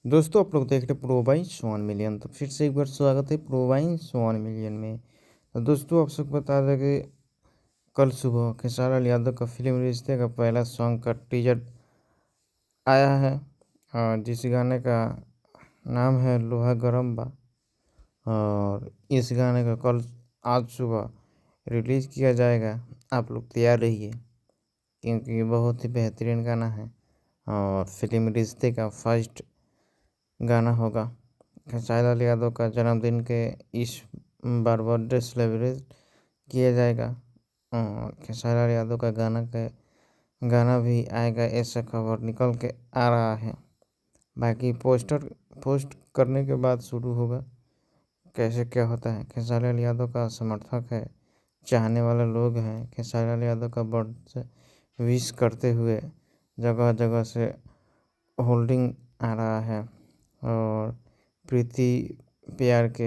दोस्तों आप लोग देख रहे प्रो बाइंस 1 मिलियन। तो फिर से एक बार स्वागत है प्रो बाइंस 1 मिलियन में। तो दोस्तों आप सबको बता दें कि कल सुबह खेसारी लाल यादव का फिल्म रिश्ते का पहला सॉन्ग का टीजर आया है, और जिस गाने का नाम है लोहा गरम बा। और इस गाने का कल आज सुबह रिलीज़ किया जाएगा। आप लोग तैयार रहिए, क्योंकि बहुत ही बेहतरीन गाना है और फिल्म रिश्ते का फर्स्ट गाना होगा। खेसारी लाल यादव का जन्मदिन के इस बार बर्थडे सेलिब्रेट किया जाएगा और खेसारी लाल यादव का गाना भी आएगा, ऐसा खबर निकल के आ रहा है। बाकी पोस्ट करने के बाद शुरू होगा कैसे क्या होता है। खेसारी लाल यादव का समर्थक है, चाहने वाले लोग हैं, खेसारी लाल यादव का बर्थडे विश करते हुए जगह जगह से होल्डिंग आ रहा है और प्रीति प्यार के